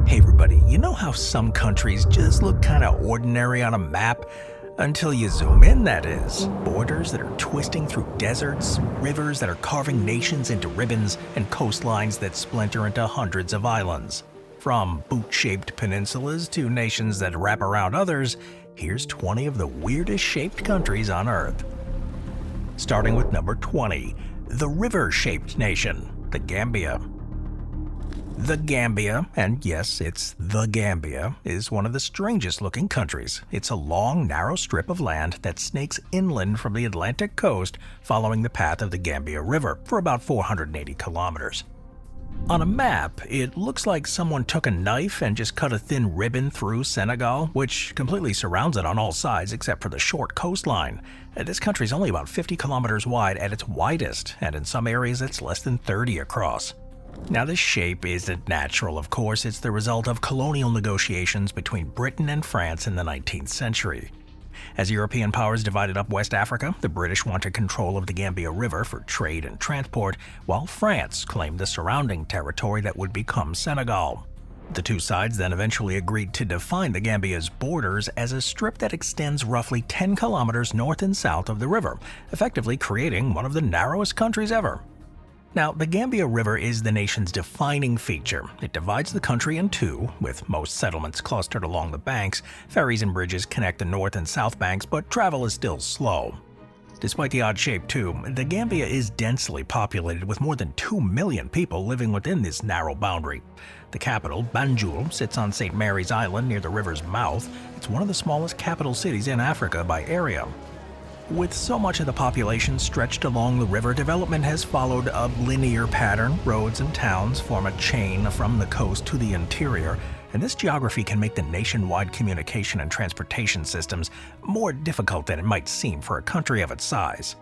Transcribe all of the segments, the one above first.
Hey everybody, you know how some countries just look kinda ordinary on a map? Until you zoom in, that is. Borders that are twisting through deserts, rivers that are carving nations into ribbons, and coastlines that splinter into hundreds of islands. From boot-shaped peninsulas to nations that wrap around others, here's 20 of the weirdest shaped countries on Earth. Starting with number 20, the river-shaped nation, the Gambia. The Gambia, and yes, it's the Gambia, is one of the strangest looking countries. It's a long, narrow strip of land that snakes inland from the Atlantic coast following the path of the Gambia River for about 480 kilometers. On a map, it looks like someone took a knife and just cut a thin ribbon through Senegal, which completely surrounds it on all sides except for the short coastline. This country is only about 50 kilometers wide at its widest, and in some areas it's less than 30 across. Now, this shape isn't natural, of course. It's the result of colonial negotiations between Britain and France in the 19th century. As European powers divided up West Africa, the British wanted control of the Gambia River for trade and transport, while France claimed the surrounding territory that would become Senegal. The two sides then eventually agreed to define the Gambia's borders as a strip that extends roughly 10 kilometers north and south of the river, effectively creating one of the narrowest countries ever. Now, the Gambia River is the nation's defining feature. It divides the country in two, with most settlements clustered along the banks. Ferries and bridges connect the north and south banks, but travel is still slow. Despite the odd shape too, the Gambia is densely populated with more than 2 million people living within this narrow boundary. The capital, Banjul, sits on St. Mary's Island near the river's mouth. It's one of the smallest capital cities in Africa by area. With so much of the population stretched along the river, development has followed a linear pattern. Roads and towns form a chain from the coast to the interior, and this geography can make the nationwide communication and transportation systems more difficult than it might seem for a country of its size.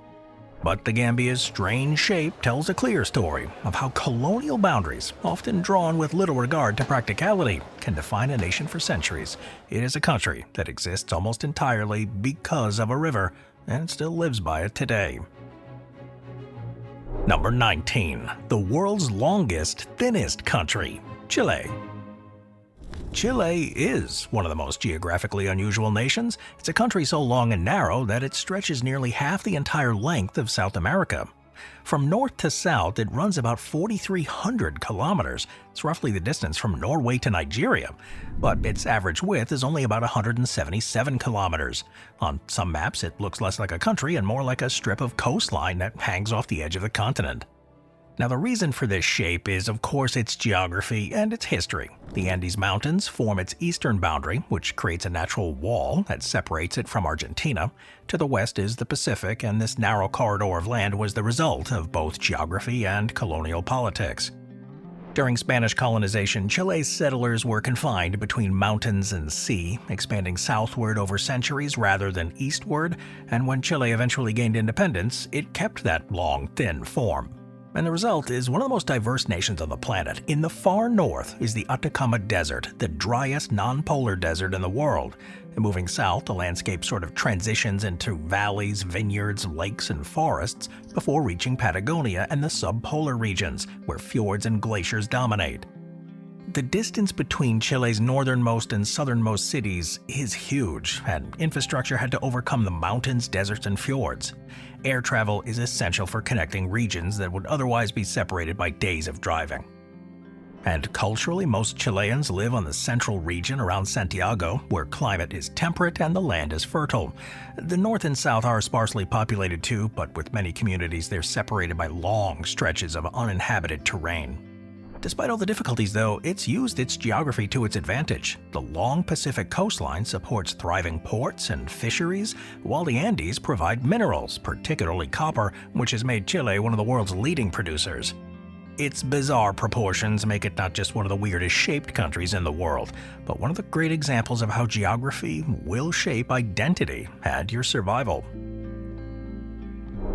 But the Gambia's strange shape tells a clear story of how colonial boundaries, often drawn with little regard to practicality, can define a nation for centuries. It is a country that exists almost entirely because of a river, and still lives by it today. Number 19. The world's longest, thinnest country, Chile. Chile is one of the most geographically unusual nations. It's a country so long and narrow that it stretches nearly half the entire length of South America. From north to south, it runs about 4,300 kilometers. It's roughly the distance from Norway to Nigeria, but its average width is only about 177 kilometers. On some maps, it looks less like a country and more like a strip of coastline that hangs off the edge of the continent. Now, the reason for this shape is, of course, its geography and its history. The Andes Mountains form its eastern boundary, which creates a natural wall that separates it from Argentina. To the west is the Pacific, and this narrow corridor of land was the result of both geography and colonial politics. During Spanish colonization, Chile's settlers were confined between mountains and sea, expanding southward over centuries rather than eastward, and when Chile eventually gained independence, it kept that long, thin form. And the result is one of the most diverse nations on the planet. In the far north is the Atacama Desert, the driest non-polar desert in the world. And moving south, the landscape sort of transitions into valleys, vineyards, lakes, and forests before reaching Patagonia and the subpolar regions, where fjords and glaciers dominate. The distance between Chile's northernmost and southernmost cities is huge, and infrastructure had to overcome the mountains, deserts, and fjords. Air travel is essential for connecting regions that would otherwise be separated by days of driving. And culturally, most Chileans live on the central region around Santiago, where climate is temperate and the land is fertile. The north and south are sparsely populated too, but with many communities they're separated by long stretches of uninhabited terrain. Despite all the difficulties, though, it's used its geography to its advantage. The long Pacific coastline supports thriving ports and fisheries, while the Andes provide minerals, particularly copper, which has made Chile one of the world's leading producers. Its bizarre proportions make it not just one of the weirdest shaped countries in the world, but one of the great examples of how geography will shape identity and your survival.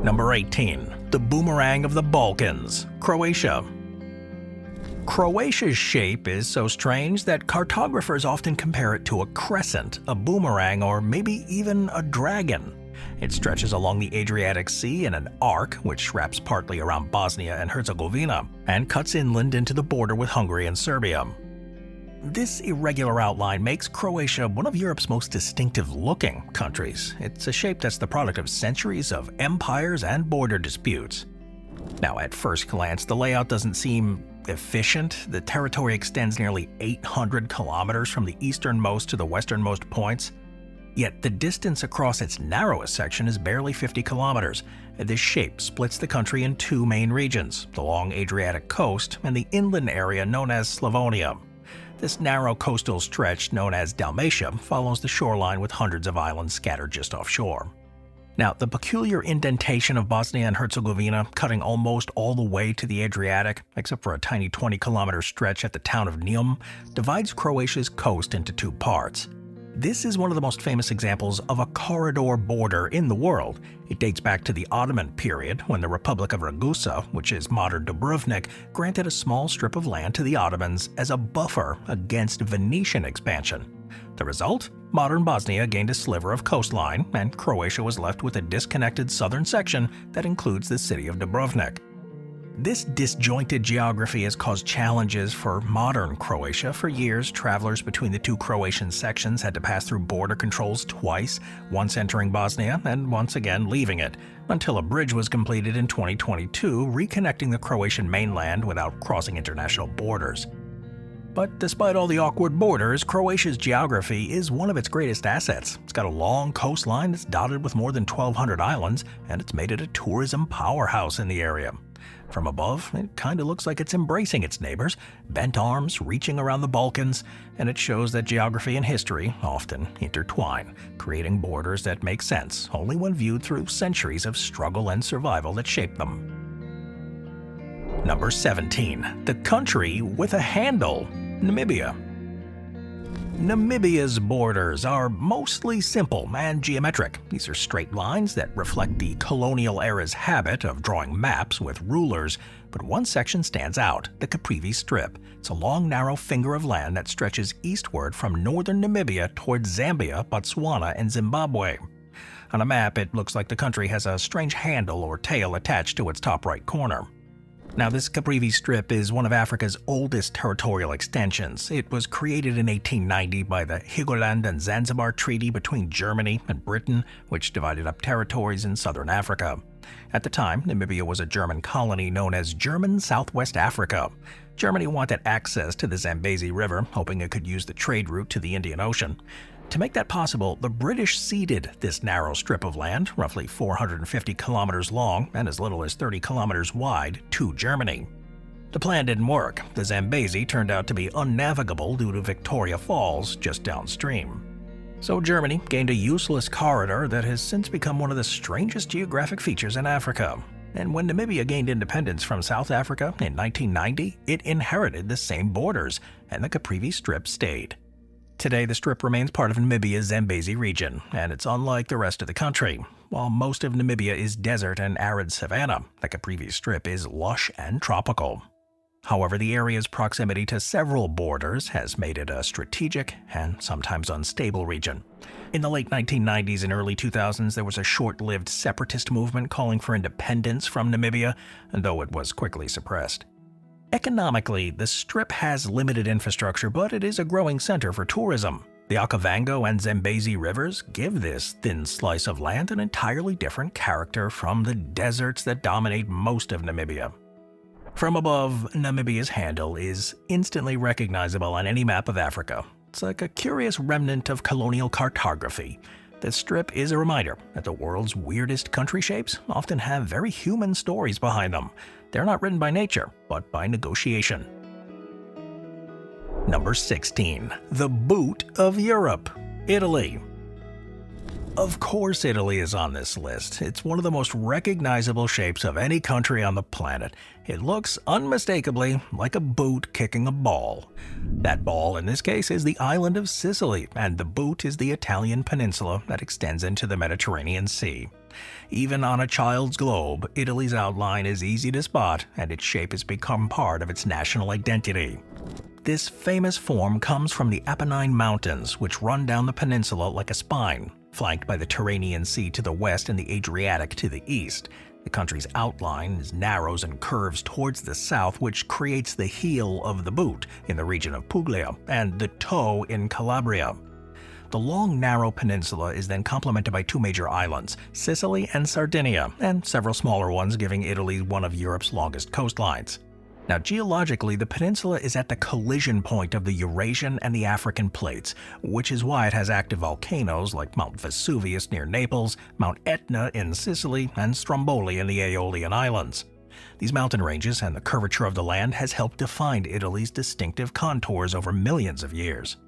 Number 18. The boomerang of the Balkans, Croatia. Croatia's shape is so strange that cartographers often compare it to a crescent, a boomerang, or maybe even a dragon. It stretches along the Adriatic Sea in an arc, which wraps partly around Bosnia and Herzegovina, and cuts inland into the border with Hungary and Serbia. This irregular outline makes Croatia one of Europe's most distinctive-looking countries. It's a shape that's the product of centuries of empires and border disputes. Now, at first glance, the layout doesn't seem efficient. The territory extends nearly 800 kilometers from the easternmost to the westernmost points. Yet the distance across its narrowest section is barely 50 kilometers. This shape splits the country in two main regions, the long Adriatic coast and the inland area known as Slavonia. This narrow coastal stretch, known as Dalmatia, follows the shoreline with hundreds of islands scattered just offshore. Now, the peculiar indentation of Bosnia and Herzegovina, cutting almost all the way to the Adriatic, except for a tiny 20-kilometer stretch at the town of Neum, divides Croatia's coast into two parts. This is one of the most famous examples of a corridor border in the world. It dates back to the Ottoman period, when the Republic of Ragusa, which is modern Dubrovnik, granted a small strip of land to the Ottomans as a buffer against Venetian expansion. The result? Modern Bosnia gained a sliver of coastline, and Croatia was left with a disconnected southern section that includes the city of Dubrovnik. This disjointed geography has caused challenges for modern Croatia. For years, travelers between the two Croatian sections had to pass through border controls twice, once entering Bosnia and once again leaving it, until a bridge was completed in 2022, reconnecting the Croatian mainland without crossing international borders. But despite all the awkward borders, Croatia's geography is one of its greatest assets. It's got a long coastline that's dotted with more than 1,200 islands, and it's made it a tourism powerhouse in the area. From above, it kind of looks like it's embracing its neighbors, bent arms reaching around the Balkans, and it shows that geography and history often intertwine, creating borders that make sense only when viewed through centuries of struggle and survival that shaped them. Number 17. The country with a handle, Namibia. Namibia's borders are mostly simple and geometric. These are straight lines that reflect the colonial era's habit of drawing maps with rulers, but one section stands out, the Caprivi Strip. It's a long, narrow finger of land that stretches eastward from northern Namibia towards Zambia, Botswana, and Zimbabwe. On a map, it looks like the country has a strange handle or tail attached to its top right corner. Now, this Caprivi Strip is one of Africa's oldest territorial extensions. It was created in 1890 by the Heligoland and Zanzibar Treaty between Germany and Britain, which divided up territories in southern Africa. At the time, Namibia was a German colony known as German Southwest Africa. Germany wanted access to the Zambezi River, hoping it could use the trade route to the Indian Ocean. To make that possible, the British ceded this narrow strip of land, roughly 450 kilometers long and as little as 30 kilometers wide, to Germany. The plan didn't work. The Zambezi turned out to be unnavigable due to Victoria Falls just downstream. So Germany gained a useless corridor that has since become one of the strangest geographic features in Africa. And when Namibia gained independence from South Africa in 1990, it inherited the same borders, and the Caprivi Strip stayed. Today, the strip remains part of Namibia's Zambezi region, and it's unlike the rest of the country. While most of Namibia is desert and arid savanna, the Caprivi Strip is lush and tropical. However, the area's proximity to several borders has made it a strategic and sometimes unstable region. In the late 1990s and early 2000s, there was a short-lived separatist movement calling for independence from Namibia, though it was quickly suppressed. Economically, the Strip has limited infrastructure, but it is a growing center for tourism. The Okavango and Zambezi rivers give this thin slice of land an entirely different character from the deserts that dominate most of Namibia. From above, Namibia's handle is instantly recognizable on any map of Africa. It's like a curious remnant of colonial cartography. The Strip is a reminder that the world's weirdest country shapes often have very human stories behind them. They're not written by nature, but by negotiation. Number 16. The boot of Europe, Italy. Of course Italy is on this list. It's one of the most recognizable shapes of any country on the planet. It looks unmistakably like a boot kicking a ball. That ball, in this case, is the island of Sicily, and the boot is the Italian peninsula that extends into the Mediterranean Sea. Even on a child's globe, Italy's outline is easy to spot, and its shape has become part of its national identity. This famous form comes from the Apennine Mountains, which run down the peninsula like a spine, flanked by the Tyrrhenian Sea to the west and the Adriatic to the east. The country's outline is narrows and curves towards the south, which creates the heel of the boot in the region of Puglia and the toe in Calabria. The long, narrow peninsula is then complemented by two major islands, Sicily and Sardinia, and several smaller ones, giving Italy one of Europe's longest coastlines. Now, geologically, the peninsula is at the collision point of the Eurasian and the African plates, which is why it has active volcanoes like Mount Vesuvius near Naples, Mount Etna in Sicily, and Stromboli in the Aeolian Islands. These mountain ranges and the curvature of the land has helped define Italy's distinctive contours over millions of years.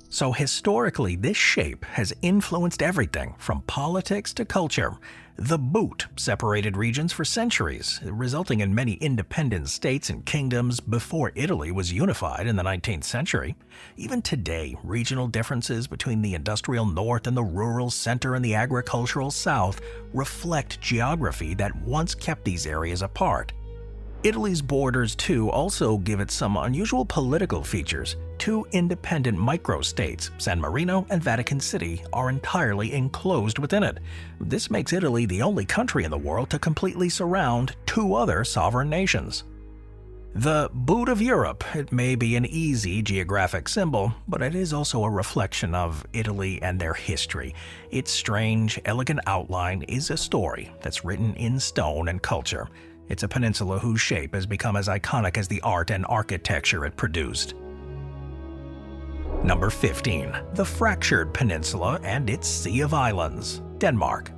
So historically, this shape has influenced everything from politics to culture. The boot separated regions for centuries, resulting in many independent states and kingdoms before Italy was unified in the 19th century. Even today, regional differences between the industrial north and the rural center and the agricultural south reflect geography that once kept these areas apart. Italy's borders, too, also give it some unusual political features. Two independent microstates, San Marino and Vatican City, are entirely enclosed within it. This makes Italy the only country in the world to completely surround two other sovereign nations. The boot of Europe, it may be an easy geographic symbol, but it is also a reflection of Italy and their history. Its strange, elegant outline is a story that's written in stone and culture. It's a peninsula whose shape has become as iconic as the art and architecture it produced. Number 15. The Fractured Peninsula and its Sea of Islands, Denmark.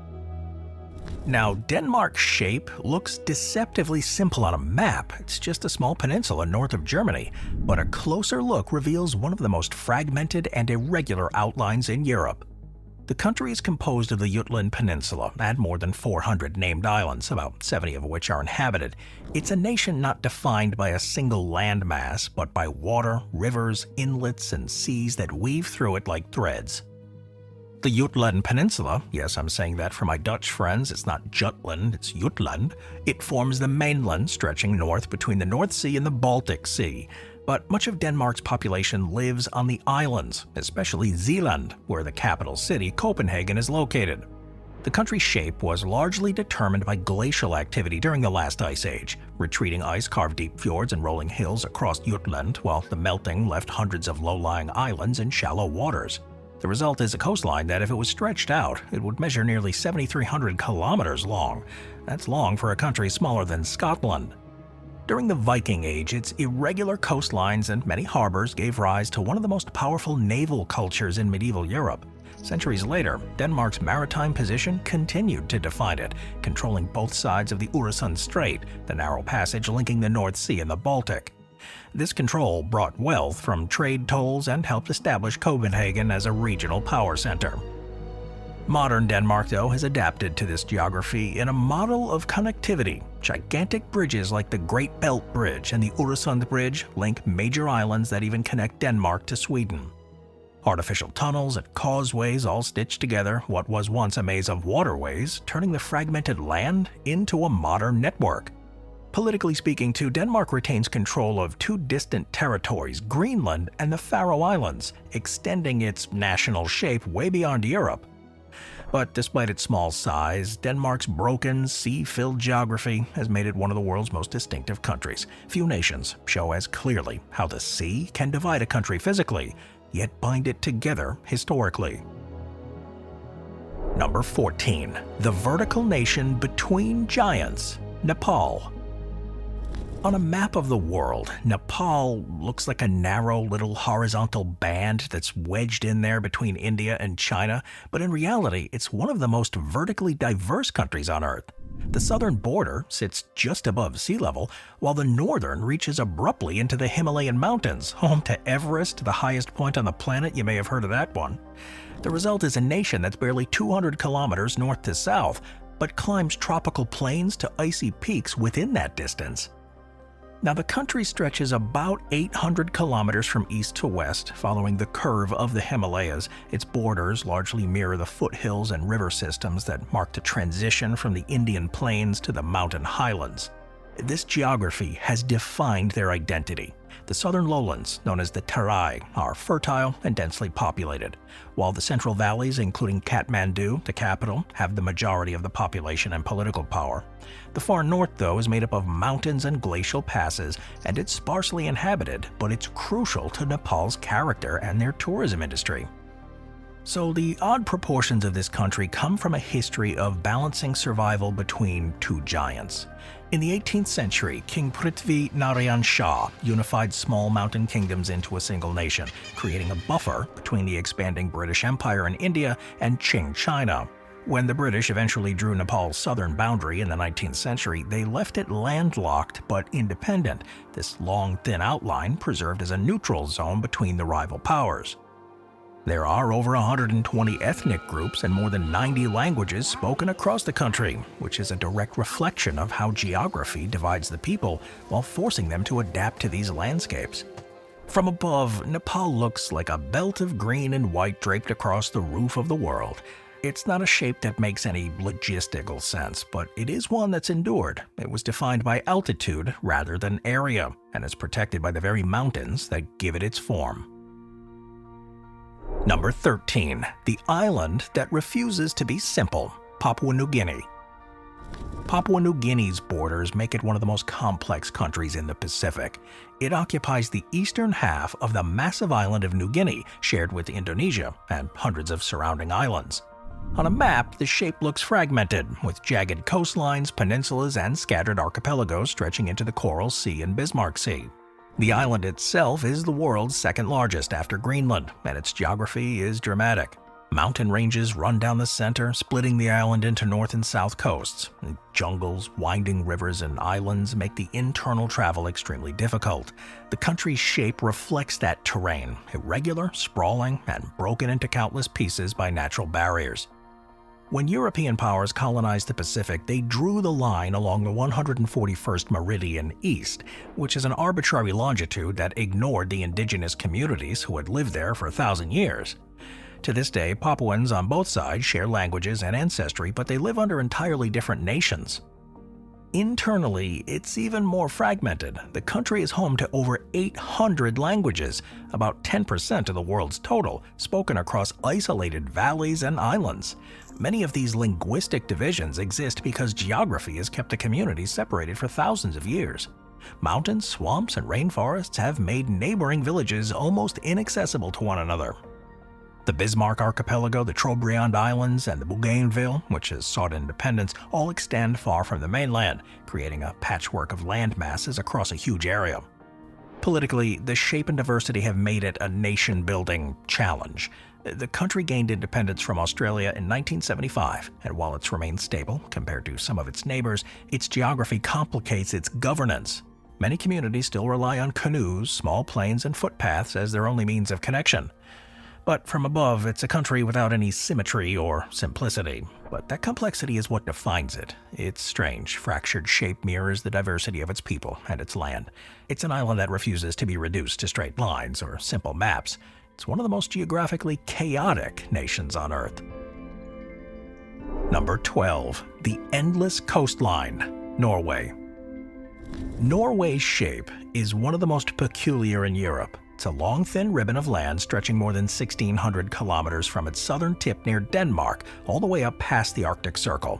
Now, Denmark's shape looks deceptively simple on a map. It's just a small peninsula north of Germany, but a closer look reveals one of the most fragmented and irregular outlines in Europe. The country is composed of the Jutland Peninsula and more than 400 named islands, about 70 of which are inhabited. It's a nation not defined by a single landmass, but by water, rivers, inlets, and seas that weave through it like threads. The Jutland Peninsula, yes, I'm saying that for my Dutch friends, it's not Jutland, it's Jutland. It forms the mainland stretching north between the North Sea and the Baltic Sea. But much of Denmark's population lives on the islands, especially Zealand, where the capital city, Copenhagen, is located. The country's shape was largely determined by glacial activity during the last ice age. Retreating ice carved deep fjords and rolling hills across Jutland, while the melting left hundreds of low-lying islands in shallow waters. The result is a coastline that, if it was stretched out, it would measure nearly 7,300 kilometers long. That's long for a country smaller than Scotland. During the Viking Age, its irregular coastlines and many harbors gave rise to one of the most powerful naval cultures in medieval Europe. Centuries later, Denmark's maritime position continued to define it, controlling both sides of the Øresund Strait, the narrow passage linking the North Sea and the Baltic. This control brought wealth from trade tolls and helped establish Copenhagen as a regional power center. Modern Denmark, though, has adapted to this geography in a model of connectivity. Gigantic bridges like the Great Belt Bridge and the Øresund Bridge link major islands that even connect Denmark to Sweden. Artificial tunnels and causeways all stitch together what was once a maze of waterways, turning the fragmented land into a modern network. Politically speaking, too, Denmark retains control of two distant territories, Greenland and the Faroe Islands, extending its national shape way beyond Europe. But despite its small size, Denmark's broken, sea-filled geography has made it one of the world's most distinctive countries. Few nations show as clearly how the sea can divide a country physically, yet bind it together historically. Number 14. The vertical nation between giants, Nepal. On a map of the world, Nepal looks like a narrow little horizontal band that's wedged in there between India and China, but in reality, it's one of the most vertically diverse countries on Earth. The southern border sits just above sea level, while the northern reaches abruptly into the Himalayan mountains, home to Everest, the highest point on the planet. You may have heard of that one. The result is a nation that's barely 200 kilometers north to south, but climbs tropical plains to icy peaks within that distance. Now, the country stretches about 800 kilometers from east to west, following the curve of the Himalayas. Its borders largely mirror the foothills and river systems that mark the transition from the Indian plains to the mountain highlands. This geography has defined their identity. The southern lowlands, known as the Terai, are fertile and densely populated, while the central valleys, including Kathmandu, the capital, have the majority of the population and political power. The far north, though, is made up of mountains and glacial passes, and it's sparsely inhabited, but it's crucial to Nepal's character and their tourism industry. So the odd proportions of this country come from a history of balancing survival between two giants. In the 18th century, King Prithvi Narayan Shah unified small mountain kingdoms into a single nation, creating a buffer between the expanding British Empire in India and Qing China. When the British eventually drew Nepal's southern boundary in the 19th century, they left it landlocked but independent, this long, thin outline preserved as a neutral zone between the rival powers. There are over 120 ethnic groups and more than 90 languages spoken across the country, which is a direct reflection of how geography divides the people while forcing them to adapt to these landscapes. From above, Nepal looks like a belt of green and white draped across the roof of the world. It's not a shape that makes any logistical sense, but it is one that's endured. It was defined by altitude rather than area, and is protected by the very mountains that give it its form. Number 13. The island that refuses to be simple, Papua New Guinea. Papua New Guinea's borders make it one of the most complex countries in the Pacific. It occupies the eastern half of the massive island of New Guinea, shared with Indonesia and hundreds of surrounding islands. On a map, the shape looks fragmented, with jagged coastlines, peninsulas, and scattered archipelagos stretching into the Coral Sea and Bismarck Sea. The island itself is the world's second largest after Greenland, and its geography is dramatic. Mountain ranges run down the center, splitting the island into north and south coasts. Jungles, winding rivers, and islands make the internal travel extremely difficult. The country's shape reflects that terrain, irregular, sprawling, and broken into countless pieces by natural barriers. When European powers colonized the Pacific, they drew the line along the 141st meridian east, which is an arbitrary longitude that ignored the indigenous communities who had lived there for 1,000 years. To this day, Papuans on both sides share languages and ancestry, but they live under entirely different nations. Internally, it's even more fragmented. The country is home to over 800 languages, about 10% of the world's total, spoken across isolated valleys and islands. Many of these linguistic divisions exist because geography has kept the communities separated for thousands of years. Mountains, swamps, and rainforests have made neighboring villages almost inaccessible to one another. The Bismarck Archipelago, the Trobriand Islands, and the Bougainville, which has sought independence, all extend far from the mainland, creating a patchwork of land masses across a huge area. Politically, the shape and diversity have made it a nation-building challenge. The country gained independence from Australia in 1975, and while it's remained stable compared to some of its neighbors, its geography complicates its governance. Many communities still rely on canoes, small planes, and footpaths as their only means of connection. But from above, it's a country without any symmetry or simplicity. But that complexity is what defines it. Its strange, fractured shape mirrors the diversity of its people and its land. It's an island that refuses to be reduced to straight lines or simple maps. It's one of the most geographically chaotic nations on Earth. Number 12. The endless coastline, Norway. Norway's shape is one of the most peculiar in Europe. It's a long, thin ribbon of land stretching more than 1,600 kilometers from its southern tip near Denmark, all the way up past the Arctic Circle.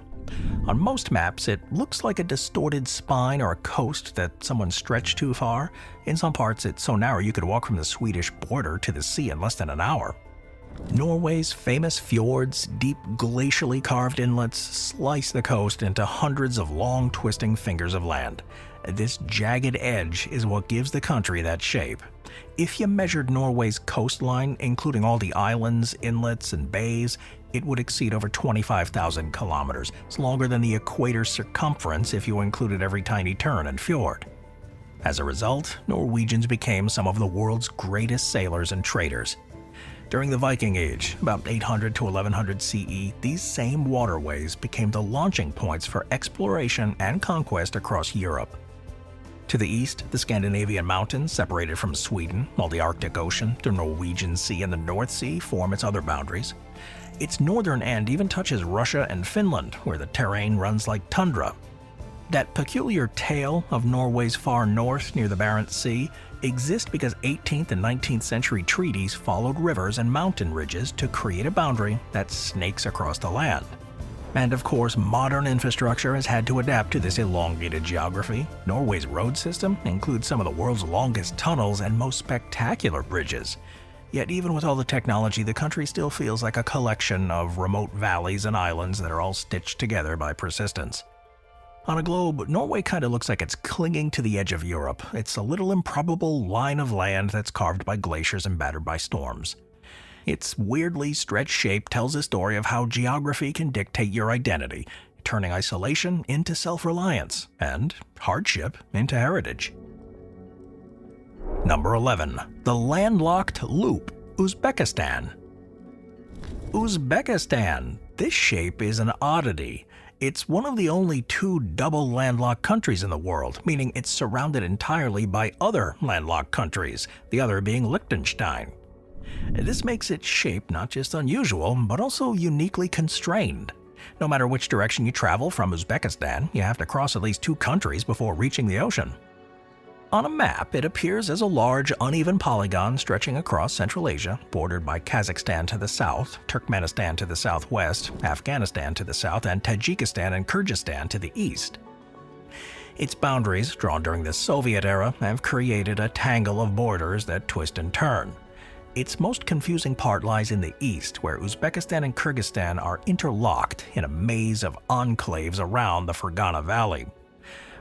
On most maps, it looks like a distorted spine or a coast that someone stretched too far. In some parts, it's so narrow you could walk from the Swedish border to the sea in less than an hour. Norway's famous fjords, deep glacially carved inlets, slice the coast into hundreds of long, twisting fingers of land. This jagged edge is what gives the country that shape. If you measured Norway's coastline, including all the islands, inlets, and bays, it would exceed over 25,000 kilometers. It's longer than the equator's circumference if you included every tiny turn and fjord. As a result, Norwegians became some of the world's greatest sailors and traders. During the Viking Age, about 800 to 1100 CE, these same waterways became the launching points for exploration and conquest across Europe. To the east, the Scandinavian mountains separated from Sweden, while the Arctic Ocean, the Norwegian Sea, and the North Sea form its other boundaries. Its northern end even touches Russia and Finland, where the terrain runs like tundra. That peculiar tail of Norway's far north near the Barents Sea exists because 18th and 19th century treaties followed rivers and mountain ridges to create a boundary that snakes across the land. And of course, modern infrastructure has had to adapt to this elongated geography. Norway's road system includes some of the world's longest tunnels and most spectacular bridges. Yet even with all the technology, the country still feels like a collection of remote valleys and islands that are all stitched together by persistence. On a globe, Norway kind of looks like it's clinging to the edge of Europe. It's a little improbable line of land that's carved by glaciers and battered by storms. Its weirdly stretched shape tells a story of how geography can dictate your identity, turning isolation into self-reliance and hardship into heritage. Number 11. The landlocked loop, Uzbekistan. Uzbekistan. This shape is an oddity. It's one of the only two double landlocked countries in the world, meaning it's surrounded entirely by other landlocked countries, the other being Liechtenstein. This makes its shape not just unusual, but also uniquely constrained. No matter which direction you travel from Uzbekistan, you have to cross at least two countries before reaching the ocean. On a map, it appears as a large, uneven polygon stretching across Central Asia, bordered by Kazakhstan to the south, Turkmenistan to the southwest, Afghanistan to the south, and Tajikistan and Kyrgyzstan to the east. Its boundaries, drawn during the Soviet era, have created a tangle of borders that twist and turn. Its most confusing part lies in the east, where Uzbekistan and Kyrgyzstan are interlocked in a maze of enclaves around the Fergana Valley.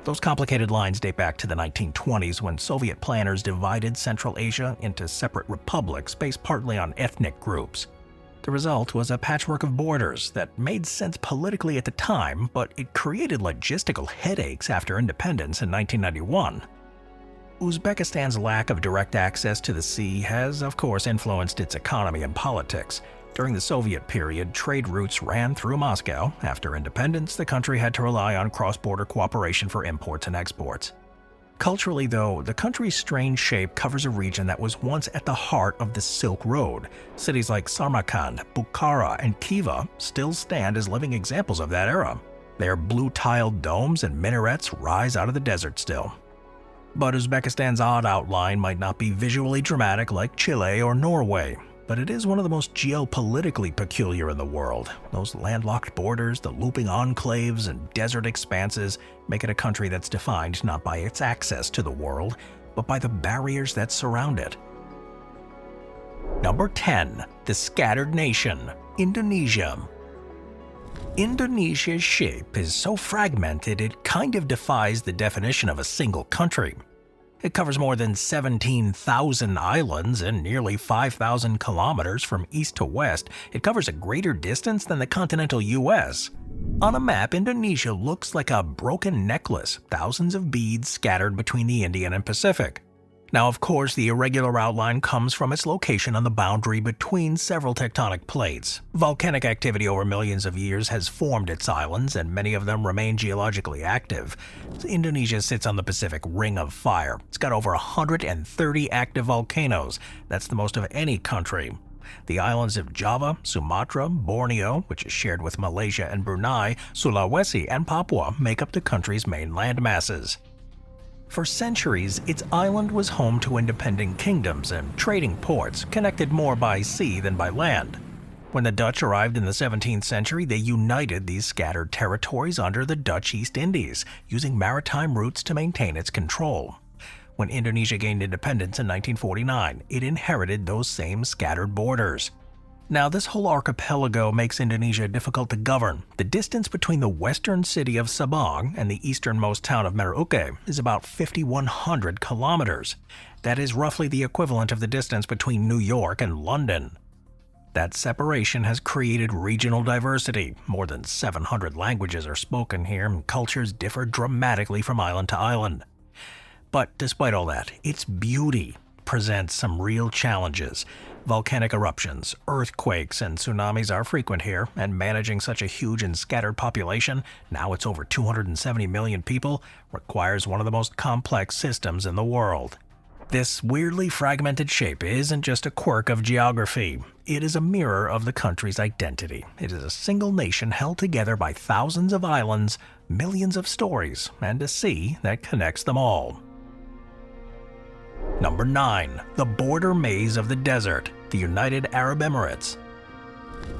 Those complicated lines date back to the 1920s when Soviet planners divided Central Asia into separate republics based partly on ethnic groups. The result was a patchwork of borders that made sense politically at the time, but it created logistical headaches after independence in 1991. Uzbekistan's lack of direct access to the sea has, of course, influenced its economy and politics. During the Soviet period, trade routes ran through Moscow. After independence, the country had to rely on cross-border cooperation for imports and exports. Culturally, though, the country's strange shape covers a region that was once at the heart of the Silk Road. Cities like Samarkand, Bukhara, and Khiva still stand as living examples of that era. Their blue-tiled domes and minarets rise out of the desert still. But Uzbekistan's odd outline might not be visually dramatic like Chile or Norway. But it is one of the most geopolitically peculiar in the world. Those landlocked borders, the looping enclaves, and desert expanses make it a country that's defined not by its access to the world, but by the barriers that surround it. Number 10. The Scattered Nation, Indonesia. Indonesia's shape is so fragmented it kind of defies the definition of a single country. It covers more than 17,000 islands and nearly 5,000 kilometers from east to west. It covers a greater distance than the continental US. On a map, Indonesia looks like a broken necklace, thousands of beads scattered between the Indian and Pacific. Now, of course, the irregular outline comes from its location on the boundary between several tectonic plates. Volcanic activity over millions of years has formed its islands, and many of them remain geologically active. Indonesia sits on the Pacific Ring of Fire. It's got over 130 active volcanoes. That's the most of any country. The islands of Java, Sumatra, Borneo, which is shared with Malaysia and Brunei, Sulawesi, and Papua make up the country's main land masses. For centuries, its island was home to independent kingdoms and trading ports, connected more by sea than by land. When the Dutch arrived in the 17th century, they united these scattered territories under the Dutch East Indies, using maritime routes to maintain its control. When Indonesia gained independence in 1949, it inherited those same scattered borders. Now, this whole archipelago makes Indonesia difficult to govern. The distance between the western city of Sabang and the easternmost town of Merauke is about 5,100 kilometers. That is roughly the equivalent of the distance between New York and London. That separation has created regional diversity. More than 700 languages are spoken here, and cultures differ dramatically from island to island. But despite all that, its beauty presents some real challenges. Volcanic eruptions, earthquakes, and tsunamis are frequent here, and managing such a huge and scattered population, now it's over 270 million people, requires one of the most complex systems in the world. This weirdly fragmented shape isn't just a quirk of geography. It is a mirror of the country's identity. It is a single nation held together by thousands of islands, millions of stories, and a sea that connects them all. Number 9. The border maze of the desert, the United Arab Emirates.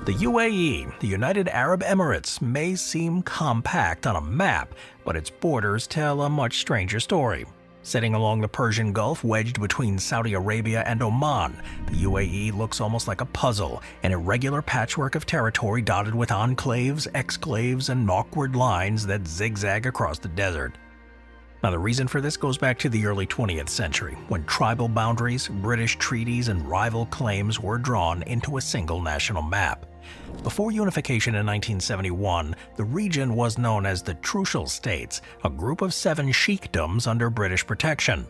The UAE, the United Arab Emirates, may seem compact on a map, but its borders tell a much stranger story. Sitting along the Persian Gulf wedged between Saudi Arabia and Oman, the UAE looks almost like a puzzle, an irregular patchwork of territory dotted with enclaves, exclaves, and awkward lines that zigzag across the desert. Now, the reason for this goes back to the early 20th century, when tribal boundaries, British treaties, and rival claims were drawn into a single national map. Before unification in 1971, the region was known as the Trucial States, a group of 7 sheikdoms under British protection.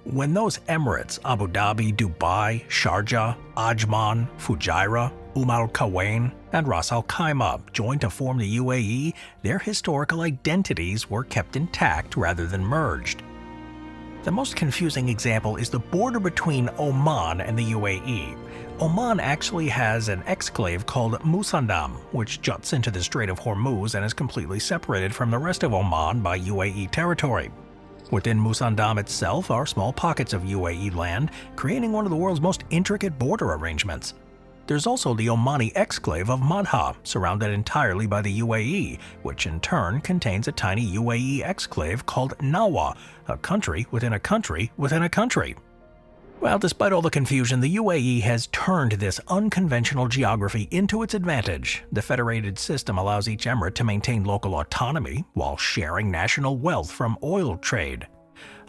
When those emirates, Abu Dhabi, Dubai, Sharjah, Ajman, Fujairah, Al Quwain, and Ras Al Khaimah joined to form the UAE, their historical identities were kept intact rather than merged. The most confusing example is the border between Oman and the UAE. Oman actually has an exclave called Musandam, which juts into the Strait of Hormuz and is completely separated from the rest of Oman by UAE territory. Within Musandam itself are small pockets of UAE land, creating one of the world's most intricate border arrangements. There's also the Omani exclave of Madha, surrounded entirely by the UAE, which in turn contains a tiny UAE exclave called Nawa, a country within a country within a country. Well, despite all the confusion, the UAE has turned this unconventional geography into its advantage. The federated system allows each emirate to maintain local autonomy while sharing national wealth from oil trade.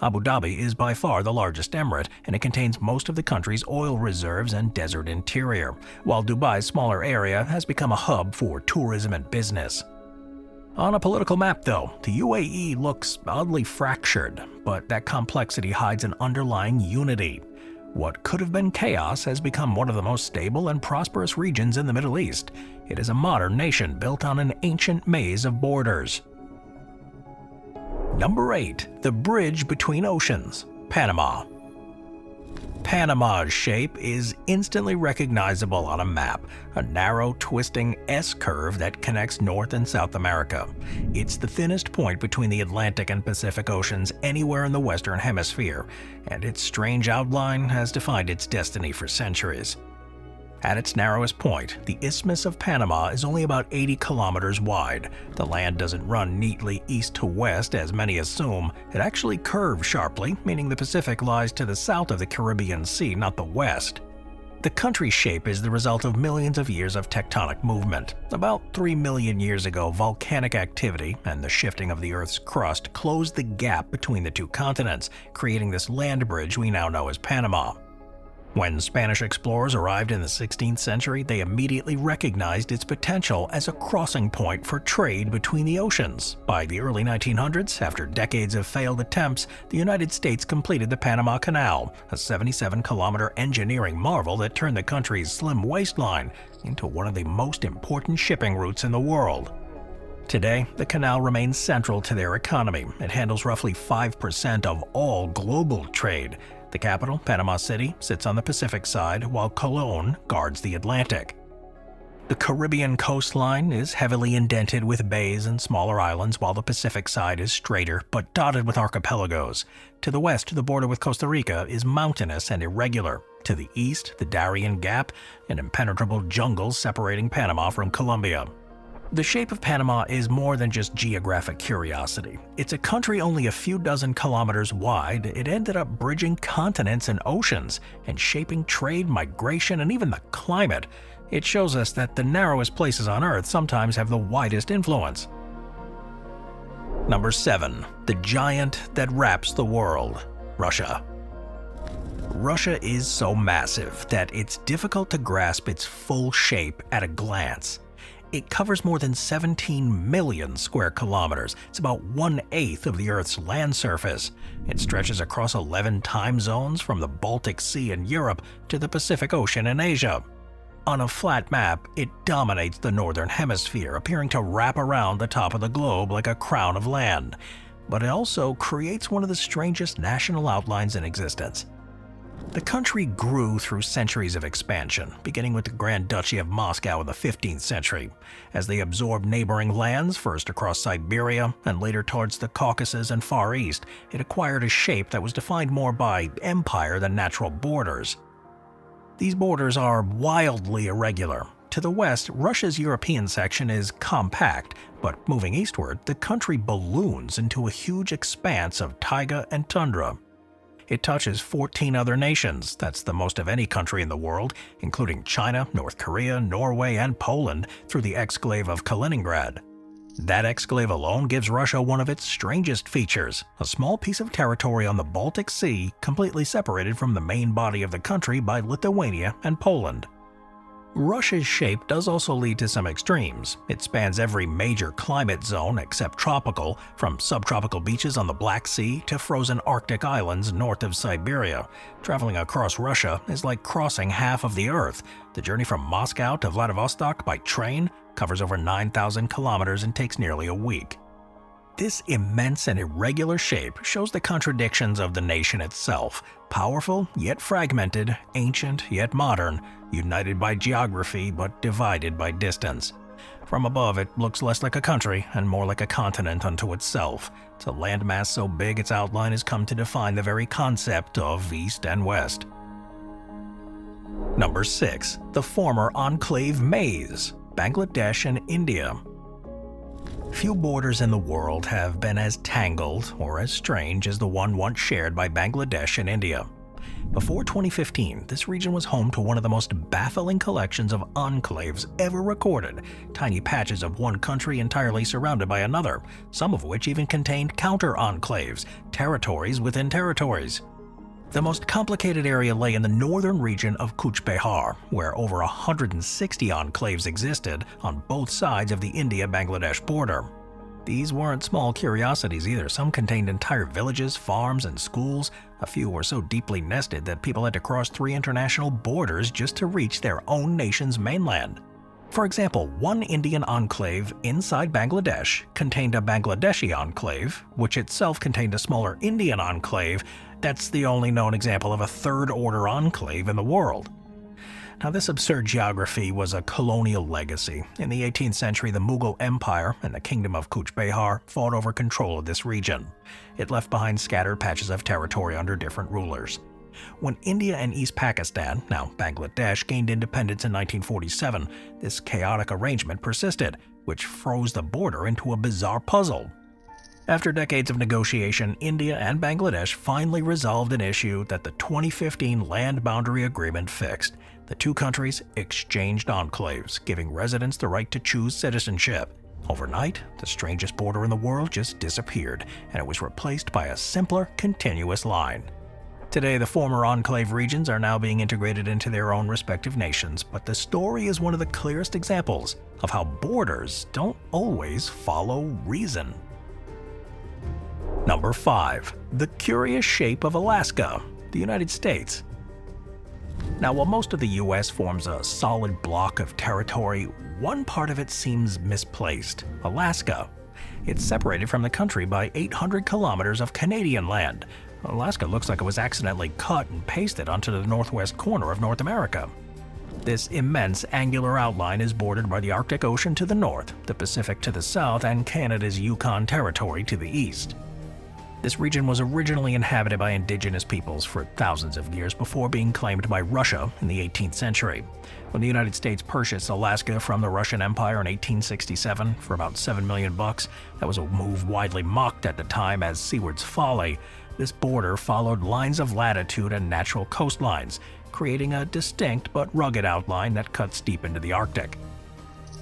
Abu Dhabi is by far the largest emirate, and it contains most of the country's oil reserves and desert interior, while Dubai's smaller area has become a hub for tourism and business. On a political map, though, the UAE looks oddly fractured, but that complexity hides an underlying unity. What could have been chaos has become one of the most stable and prosperous regions in the Middle East. It is a modern nation built on an ancient maze of borders. Number 8. The bridge between oceans, Panama. Panama's shape is instantly recognizable on a map, a narrow, twisting S-curve that connects North and South America. It's the thinnest point between the Atlantic and Pacific Oceans anywhere in the Western Hemisphere, and its strange outline has defined its destiny for centuries. At its narrowest point, the Isthmus of Panama is only about 80 kilometers wide. The land doesn't run neatly east to west as many assume. It actually curves sharply, meaning the Pacific lies to the south of the Caribbean Sea, not the west. The country's shape is the result of millions of years of tectonic movement. About 3 million years ago, volcanic activity and the shifting of the Earth's crust closed the gap between the two continents, creating this land bridge we now know as Panama. When Spanish explorers arrived in the 16th century, they immediately recognized its potential as a crossing point for trade between the oceans. By the early 1900s, after decades of failed attempts, the United States completed the Panama Canal, a 77-kilometer engineering marvel that turned the country's slim waistline into one of the most important shipping routes in the world. Today, the canal remains central to their economy. It handles roughly 5% of all global trade. The capital, Panama City, sits on the Pacific side, while Colón guards the Atlantic. The Caribbean coastline is heavily indented with bays and smaller islands, while the Pacific side is straighter but dotted with archipelagos. To the west, the border with Costa Rica is mountainous and irregular. To the east, the Darien Gap, an impenetrable jungle separating Panama from Colombia. The shape of Panama is more than just geographic curiosity. It's a country only a few dozen kilometers wide. It ended up bridging continents and oceans and shaping trade, migration, and even the climate. It shows us that the narrowest places on Earth sometimes have the widest influence. Number 7. The giant that wraps the world, Russia. Russia is so massive that it's difficult to grasp its full shape at a glance. It covers more than 17 million square kilometers. It's about 1/8 of the Earth's land surface. It stretches across 11 time zones from the Baltic Sea in Europe to the Pacific Ocean in Asia. On a flat map, it dominates the northern hemisphere, appearing to wrap around the top of the globe like a crown of land. But it also creates one of the strangest national outlines in existence. The country grew through centuries of expansion, beginning with the Grand Duchy of Moscow in the 15th century, as they absorbed neighboring lands, first across Siberia and later towards the Caucasus and Far East. It acquired a shape that was defined more by empire than natural borders. These borders are wildly irregular. To the west, Russia's European section is compact, but moving eastward, the country balloons into a huge expanse of taiga and tundra. It touches 14 other nations, that's the most of any country in the world, including China, North Korea, Norway, and Poland, through the exclave of Kaliningrad. That exclave alone gives Russia one of its strangest features, a small piece of territory on the Baltic Sea completely separated from the main body of the country by Lithuania and Poland. Russia's shape does also lead to some extremes. It spans every major climate zone except tropical, from subtropical beaches on the Black Sea to frozen Arctic islands north of Siberia. Traveling across Russia is like crossing half of the Earth. The journey from Moscow to Vladivostok by train covers over 9,000 kilometers and takes nearly a week. This immense and irregular shape shows the contradictions of the nation itself. Powerful yet fragmented, ancient yet modern, united by geography but divided by distance. From above, it looks less like a country and more like a continent unto itself. It's a landmass so big its outline has come to define the very concept of East and West. Number 6. The former enclave maze, Bangladesh and India. Few borders in the world have been as tangled or as strange as the one once shared by Bangladesh and India. Before 2015, this region was home to one of the most baffling collections of enclaves ever recorded, tiny patches of one country entirely surrounded by another, some of which even contained counter-enclaves, territories within territories. The most complicated area lay in the northern region of Cooch Behar, where over 160 enclaves existed on both sides of the India-Bangladesh border. These weren't small curiosities either. Some contained entire villages, farms, and schools. A few were so deeply nested that people had to cross 3 international borders just to reach their own nation's mainland. For example, one Indian enclave inside Bangladesh contained a Bangladeshi enclave, which itself contained a smaller Indian enclave. That's the only known example of a third-order enclave in the world. Now, this absurd geography was a colonial legacy. In the 18th century, the Mughal Empire and the Kingdom of Cooch Behar fought over control of this region. It left behind scattered patches of territory under different rulers. When India and East Pakistan, now Bangladesh, gained independence in 1947, this chaotic arrangement persisted, which froze the border into a bizarre puzzle. After decades of negotiation, India and Bangladesh finally resolved an issue that the 2015 Land Boundary Agreement fixed. The two countries exchanged enclaves, giving residents the right to choose citizenship. Overnight, the strangest border in the world just disappeared, and it was replaced by a simpler, continuous line. Today, the former enclave regions are now being integrated into their own respective nations, but the story is one of the clearest examples of how borders don't always follow reason. Number 5. The curious shape of Alaska, the United States. Now, while most of the U.S. forms a solid block of territory, one part of it seems misplaced: Alaska. It's separated from the country by 800 kilometers of Canadian land. Alaska looks like it was accidentally cut and pasted onto the northwest corner of North America. This immense angular outline is bordered by the Arctic Ocean to the north, the Pacific to the south, and Canada's Yukon Territory to the east. This region was originally inhabited by indigenous peoples for thousands of years before being claimed by Russia in the 18th century. When the United States purchased Alaska from the Russian Empire in 1867 for about $7 million, that was a move widely mocked at the time as Seward's folly. This border followed lines of latitude and natural coastlines, creating a distinct but rugged outline that cuts deep into the Arctic.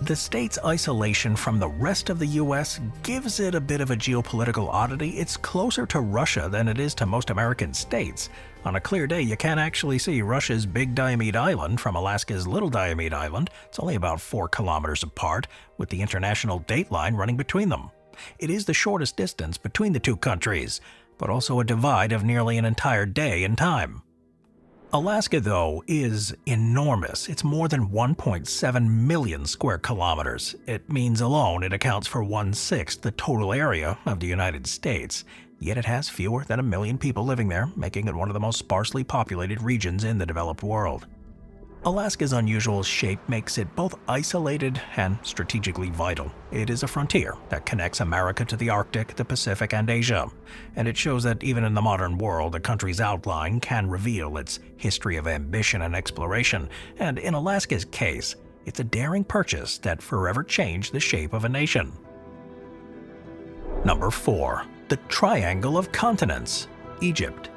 The state's isolation from the rest of the U.S. gives it a bit of a geopolitical oddity. It's closer to Russia than it is to most American states. On a clear day, you can't actually see Russia's Big Diomede Island from Alaska's Little Diomede Island. It's only about 4 kilometers apart, with the international date line running between them. It is the shortest distance between the two countries, but also a divide of nearly an entire day in time. Alaska, though, is enormous. It's more than 1.7 million square kilometers. It means alone it accounts for 1/6 the total area of the United States. yet it has fewer than 1 million people living there, making it one of the most sparsely populated regions in the developed world. Alaska's unusual shape makes it both isolated and strategically vital. It is a frontier that connects America to the Arctic, the Pacific, and Asia, and it shows that even in the modern world, a country's outline can reveal its history of ambition and exploration, and in Alaska's case, it's a daring purchase that forever changed the shape of a nation. Number 4. The Triangle of Continents, Egypt.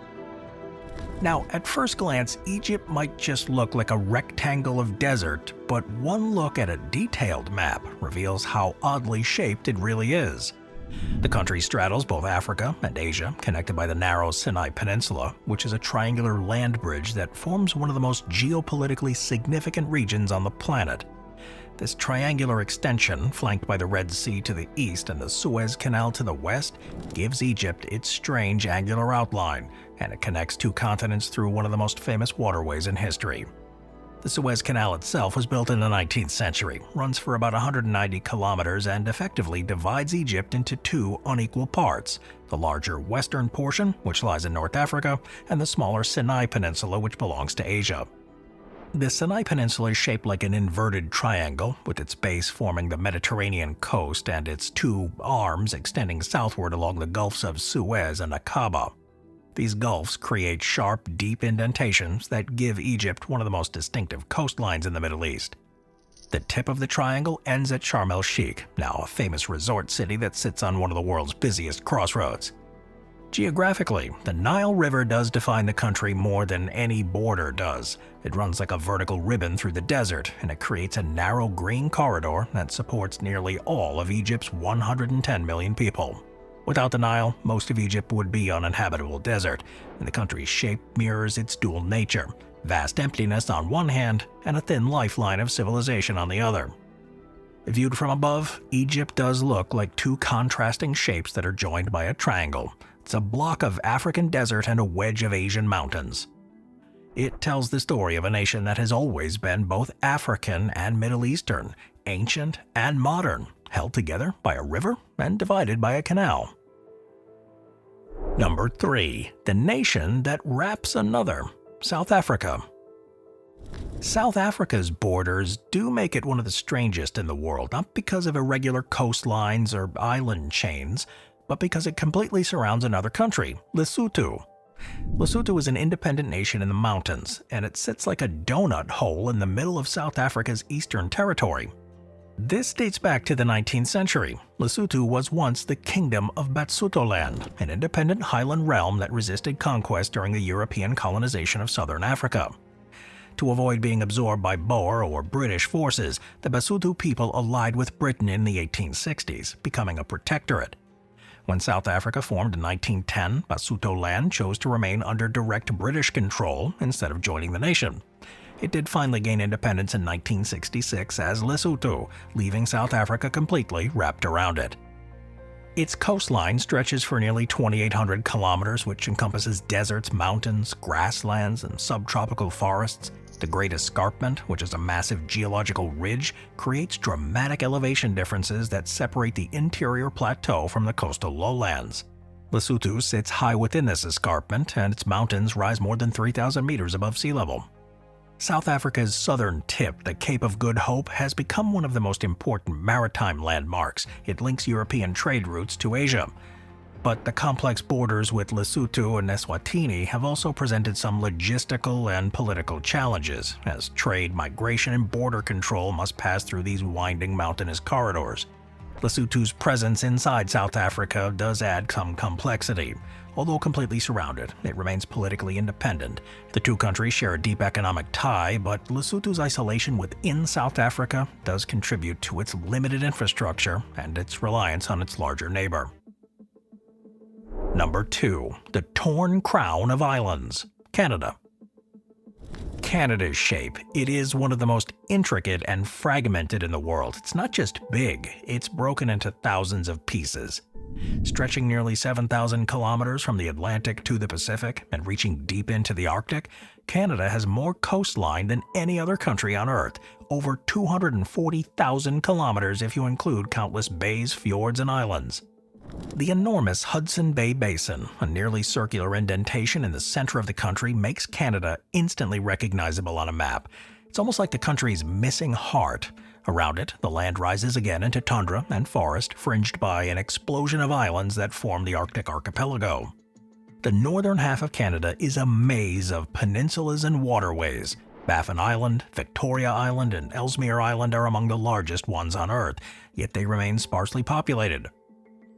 Now, at first glance, Egypt might just look like a rectangle of desert, but one look at a detailed map reveals how oddly shaped it really is. The country straddles both Africa and Asia, connected by the narrow Sinai Peninsula, which is a triangular land bridge that forms one of the most geopolitically significant regions on the planet. This triangular extension, flanked by the Red Sea to the east and the Suez Canal to the west, gives Egypt its strange angular outline, and it connects two continents through one of the most famous waterways in history. The Suez Canal itself was built in the 19th century, runs for about 190 kilometers, and effectively divides Egypt into two unequal parts: the larger western portion, which lies in North Africa, and the smaller Sinai Peninsula, which belongs to Asia. The Sinai Peninsula is shaped like an inverted triangle, with its base forming the Mediterranean coast and its two arms extending southward along the Gulfs of Suez and Aqaba. These gulfs create sharp, deep indentations that give Egypt one of the most distinctive coastlines in the Middle East. The tip of the triangle ends at Sharm el-Sheikh, now a famous resort city that sits on one of the world's busiest crossroads. Geographically, the Nile River does define the country more than any border does. It runs like a vertical ribbon through the desert, and it creates a narrow green corridor that supports nearly all of Egypt's 110 million people. Without the Nile, most of Egypt would be uninhabitable desert, and the country's shape mirrors its dual nature: vast emptiness on one hand and a thin lifeline of civilization on the other. Viewed from above, Egypt does look like two contrasting shapes that are joined by a triangle. It's a block of African desert and a wedge of Asian mountains. It tells the story of a nation that has always been both African and Middle Eastern, ancient and modern, held together by a river and divided by a canal. Number 3. The nation that wraps another, South Africa. South Africa's borders do make it one of the strangest in the world, not because of irregular coastlines or island chains, but because it completely surrounds another country, Lesotho. Lesotho is an independent nation in the mountains, and it sits like a donut hole in the middle of South Africa's eastern territory. This dates back to the 19th century. Lesotho was once the Kingdom of Basutoland, an independent highland realm that resisted conquest during the European colonization of southern Africa. To avoid being absorbed by Boer or British forces, the Basotho people allied with Britain in the 1860s, becoming a protectorate. When South Africa formed in 1910, Basutoland chose to remain under direct British control instead of joining the nation. It did finally gain independence in 1966 as Lesotho, leaving South Africa completely wrapped around it. Its coastline stretches for nearly 2,800 kilometers, which encompasses deserts, mountains, grasslands, and subtropical forests. The Great Escarpment, which is a massive geological ridge, creates dramatic elevation differences that separate the interior plateau from the coastal lowlands. Lesotho sits high within this escarpment, and its mountains rise more than 3,000 meters above sea level. South Africa's southern tip, the Cape of Good Hope, has become one of the most important maritime landmarks. It links European trade routes to Asia. But the complex borders with Lesotho and Eswatini have also presented some logistical and political challenges, as trade, migration, and border control must pass through these winding mountainous corridors. Lesotho's presence inside South Africa does add some complexity. Although completely surrounded, it remains politically independent. The two countries share a deep economic tie, but Lesotho's isolation within South Africa does contribute to its limited infrastructure and its reliance on its larger neighbor. Number 2. The Torn Crown of Islands, Canada. Canada's shape. It is one of the most intricate and fragmented in the world. It's not just big, it's broken into thousands of pieces. Stretching nearly 7,000 kilometers from the Atlantic to the Pacific and reaching deep into the Arctic, Canada has more coastline than any other country on Earth, over 240,000 kilometers if you include countless bays, fjords, and islands. The enormous Hudson Bay Basin, a nearly circular indentation in the center of the country, makes Canada instantly recognizable on a map. It's almost like the country's missing heart. Around it, the land rises again into tundra and forest, fringed by an explosion of islands that form the Arctic archipelago. The northern half of Canada is a maze of peninsulas and waterways. Baffin Island, Victoria Island, and Ellesmere Island are among the largest ones on Earth, yet they remain sparsely populated.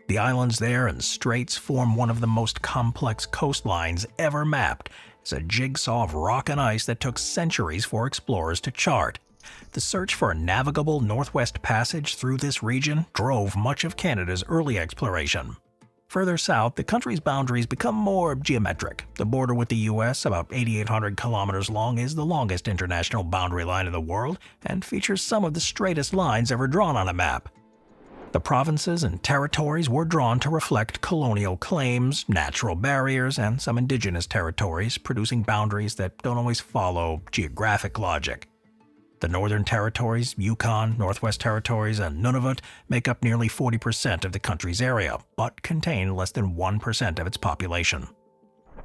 The islands there and straits form one of the most complex coastlines ever mapped. It's a jigsaw of rock and ice that took centuries for explorers to chart. The search for a navigable northwest passage through this region drove much of Canada's early exploration. Further south, the country's boundaries become more geometric. The border with the U.S., about 8,800 kilometers long, is the longest international boundary line in the world and features some of the straightest lines ever drawn on a map. The provinces and territories were drawn to reflect colonial claims, natural barriers, and some indigenous territories, producing boundaries that don't always follow geographic logic. The Northern Territories, Yukon, Northwest Territories, and Nunavut make up nearly 40% of the country's area, but contain less than 1% of its population.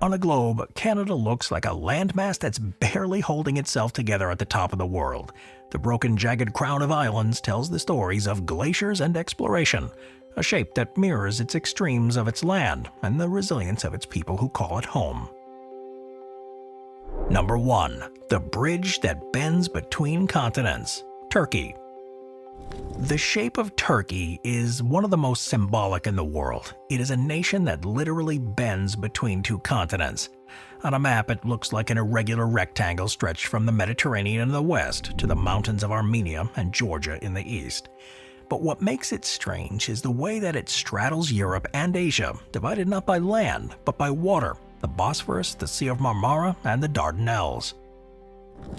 On a globe, Canada looks like a landmass that's barely holding itself together at the top of the world. The broken, jagged crown of islands tells the stories of glaciers and exploration, a shape that mirrors its extremes of its land and the resilience of its people who call it home. Number 1. The bridge that bends between continents. Turkey. The shape of Turkey is one of the most symbolic in the world. It is a nation that literally bends between two continents. On a map, it looks like an irregular rectangle stretched from the Mediterranean in the west to the mountains of Armenia and Georgia in the east. But what makes it strange is the way that it straddles Europe and Asia, divided not by land, but by water, the Bosphorus, the Sea of Marmara, and the Dardanelles.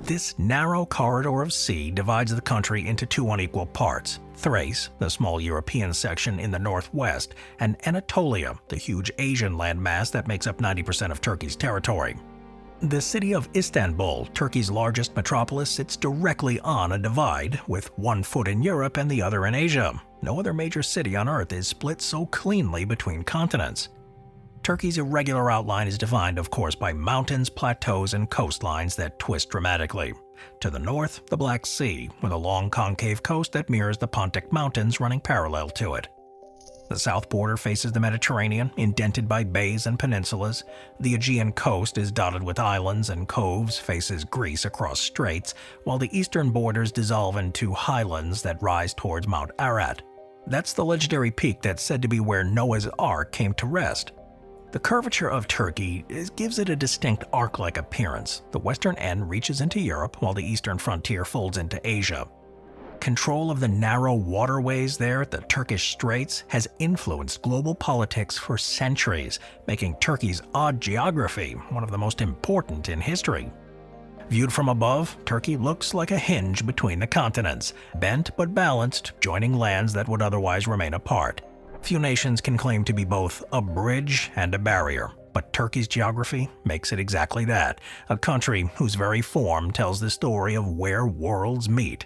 This narrow corridor of sea divides the country into two unequal parts: Thrace, the small European section in the northwest, and Anatolia, the huge Asian landmass that makes up 90% of Turkey's territory. The city of Istanbul, Turkey's largest metropolis, sits directly on a divide, with one foot in Europe and the other in Asia. No other major city on Earth is split so cleanly between continents. Turkey's irregular outline is defined, of course, by mountains, plateaus, and coastlines that twist dramatically. To the north, the Black Sea, with a long concave coast that mirrors the Pontic Mountains running parallel to it. The south border faces the Mediterranean, indented by bays and peninsulas. The Aegean coast is dotted with islands and coves, faces Greece across straits, while the eastern borders dissolve into highlands that rise towards Mount Ararat. That's the legendary peak that's said to be where Noah's Ark came to rest. The curvature of Turkey gives it a distinct arc-like appearance. The western end reaches into Europe, while the eastern frontier folds into Asia. Control of the narrow waterways there at the Turkish Straits has influenced global politics for centuries, making Turkey's odd geography one of the most important in history. Viewed from above, Turkey looks like a hinge between the continents, bent but balanced, joining lands that would otherwise remain apart. Few nations can claim to be both a bridge and a barrier, but Turkey's geography makes it exactly that, a country whose very form tells the story of where worlds meet.